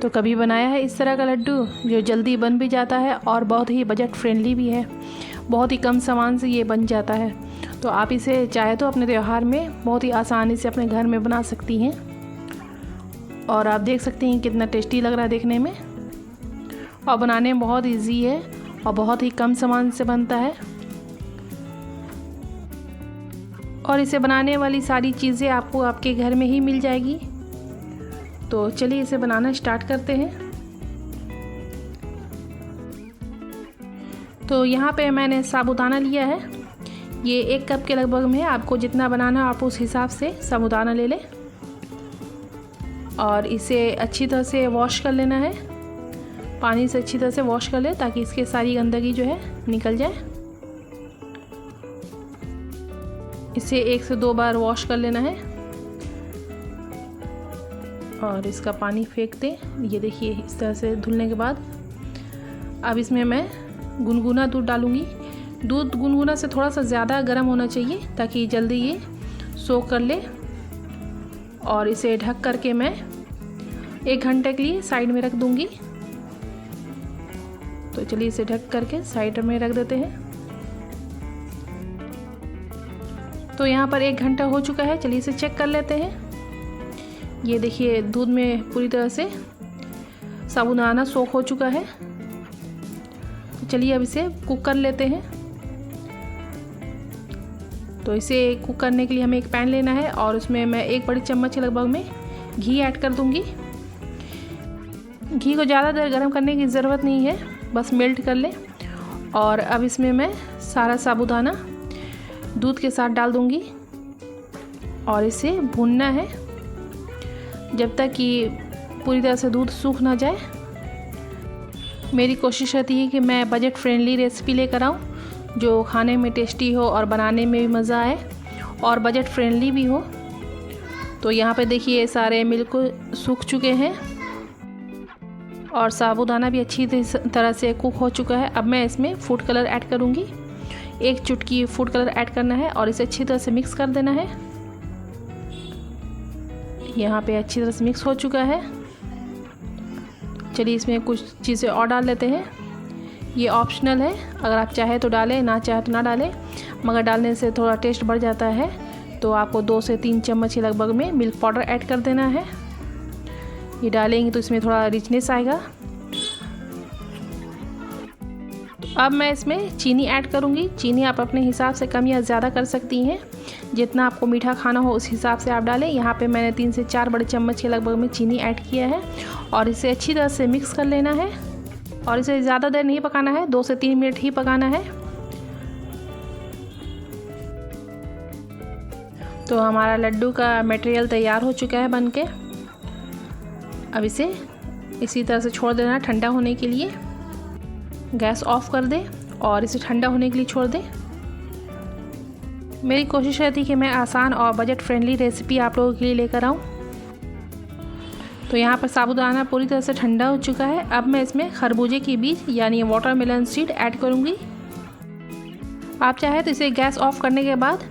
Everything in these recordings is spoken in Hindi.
तो कभी बनाया है इस तरह का लड्डू जो जल्दी बन भी जाता है और बहुत ही बजट फ्रेंडली भी है। बहुत ही कम सामान से ये बन जाता है। तो आप इसे चाहे तो अपने त्यौहार में बहुत ही आसानी से अपने घर में बना सकती हैं। और आप देख सकती हैं कितना टेस्टी लग रहा है देखने में, और बनाने में बहुत इजी है और बहुत ही कम सामान से बनता है। और इसे बनाने वाली सारी चीज़ें आपको आपके घर में ही मिल जाएगी। तो चलिए इसे बनाना स्टार्ट करते हैं। तो यहाँ पे मैंने साबूदाना लिया है, ये 1 कप के लगभग में है। आपको जितना बनाना है आप उस हिसाब से साबूदाना ले लें और इसे अच्छी तरह से वॉश कर लेना है। पानी से अच्छी तरह से वॉश कर ले ताकि इसके सारी गंदगी जो है निकल जाए। इसे 1 से 2 बार वॉश कर लेना है और इसका पानी फेंक दें। ये देखिए इस तरह से धुलने के बाद अब इसमें मैं गुनगुना दूध डालूँगी। दूध गुनगुना से थोड़ा सा ज़्यादा गर्म होना चाहिए ताकि जल्दी ये सोख कर ले। और इसे ढक करके मैं 1 घंटे के लिए साइड में रख दूँगी। तो चलिए इसे ढक करके साइड में रख देते हैं। तो यहाँ पर 1 घंटा हो चुका है। चलिए इसे चेक कर लेते हैं। ये देखिए दूध में पूरी तरह से साबूदाना सोख हो चुका है। तो चलिए अब इसे कुक कर लेते हैं। तो इसे कुक करने के लिए हमें एक पैन लेना है और उसमें मैं 1 बड़ी चम्मच के लगभग में घी ऐड कर दूंगी। घी को ज़्यादा देर गर्म करने की ज़रूरत नहीं है, बस मेल्ट कर ले। और अब इसमें मैं सारा साबूदाना दूध के साथ डाल दूंगी और इसे भूनना है जब तक कि पूरी तरह से दूध सूख ना जाए। मेरी कोशिश रहती है कि मैं बजट फ्रेंडली रेसिपी लेकर आऊँ जो खाने में टेस्टी हो और बनाने में भी मज़ा आए और बजट फ्रेंडली भी हो। तो यहाँ पे देखिए सारे मिल्क सूख चुके हैं और साबूदाना भी अच्छी तरह से कुक हो चुका है। अब मैं इसमें फूड कलर ऐड करूँगी। 1 चुटकी फूड कलर ऐड करना है और इसे अच्छी तरह से मिक्स कर देना है। यहाँ पे अच्छी तरह से मिक्स हो चुका है। चलिए इसमें कुछ चीज़ें और डाल लेते हैं। ये ऑप्शनल है, अगर आप चाहे तो डालें, ना चाहे तो ना डालें, मगर डालने से थोड़ा टेस्ट बढ़ जाता है। तो आपको 2 से 3 चम्मच के लगभग में मिल्क पाउडर ऐड कर देना है। ये डालेंगे तो इसमें थोड़ा रिचनेस आएगा। अब मैं इसमें चीनी ऐड करूँगी। चीनी आप अपने हिसाब से कम या ज़्यादा कर सकती हैं, जितना आपको मीठा खाना हो उस हिसाब से आप डालें। यहाँ पे मैंने 3 से 4 बड़े चम्मच के लगभग में चीनी ऐड किया है और इसे अच्छी तरह से मिक्स कर लेना है। और इसे ज़्यादा देर नहीं पकाना है, 2 से 3 मिनट ही पकाना है। तो हमारा लड्डू का मटेरियल तैयार हो चुका है बनके। अब इसे इसी तरह से छोड़ देना ठंडा होने के लिए। गैस ऑफ कर दें और इसे ठंडा होने के लिए छोड़ दें। मेरी कोशिश रहती है कि मैं आसान और बजट फ्रेंडली रेसिपी आप लोगों के लिए लेकर आऊँ। तो यहाँ पर साबूदाना पूरी तरह से ठंडा हो चुका है। अब मैं इसमें खरबूजे की बीज यानी वाटरमेलन सीड ऐड करूँगी। आप चाहे तो इसे गैस ऑफ करने के बाद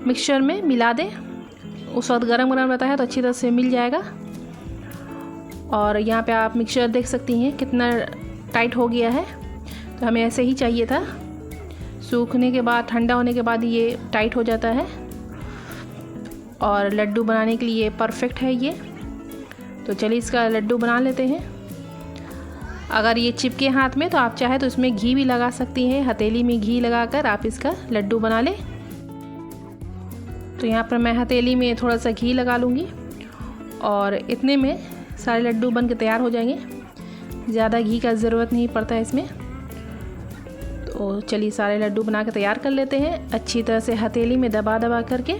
मिक्सचर में मिला दें। उस वक्त गरम रहता है तो अच्छी तरह से मिल जाएगा। और यहाँ पे आप मिक्सचर देख सकती हैं कितना टाइट हो गया है। तो हमें ऐसे ही चाहिए था। सूखने के बाद, ठंडा होने के बाद ये टाइट हो जाता है और लड्डू बनाने के लिए परफेक्ट है ये। तो चलिए इसका लड्डू बना लेते हैं। अगर ये चिपके हाथ में तो आप चाहे तो इसमें घी भी लगा सकती हैं। हथेली में घी लगाकर आप इसका लड्डू बना लें। तो यहाँ पर मैं हथेली में थोड़ा सा घी लगा लूँगी और इतने में सारे लड्डू बन के तैयार हो जाएंगे। ज़्यादा घी का ज़रूरत नहीं पड़ता है इसमें। तो चलिए सारे लड्डू बना के तैयार कर लेते हैं। अच्छी तरह से हथेली में दबा दबा करके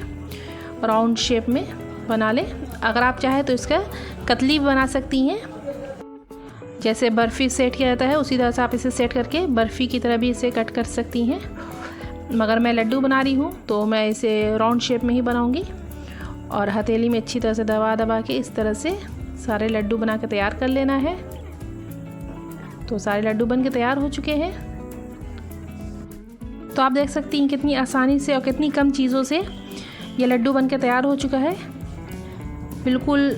राउंड शेप में बना लें। अगर आप चाहें तो इसका कतली बना सकती हैं। जैसे बर्फ़ी सेट किया जाता है उसी तरह से आप इसे सेट करके बर्फ़ी की तरह भी इसे कट कर सकती हैं। मगर मैं लड्डू बना रही हूँ तो मैं इसे राउंड शेप में ही बनाऊँगी। और हथेली में अच्छी तरह से दबा दबा के इस तरह से सारे लड्डू बना के तैयार कर लेना है। तो सारे लड्डू बन के तैयार हो चुके हैं। तो आप देख सकती हैं कितनी आसानी से और कितनी कम चीज़ों से ये लड्डू बन के तैयार हो चुका है। बिल्कुल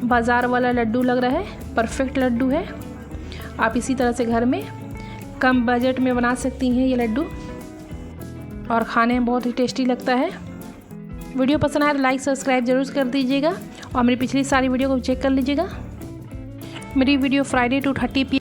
बाज़ार वाला लड्डू लग रहा है, परफेक्ट लड्डू है। आप इसी तरह से घर में कम बजट में बना सकती हैं ये लड्डू, और खाने में बहुत ही टेस्टी लगता है। वीडियो पसंद आए तो लाइक सब्सक्राइब जरूर कर दीजिएगा, और मेरी पिछली सारी वीडियो को चेक कर लीजिएगा। मेरी वीडियो फ्राइडे टू 30 PM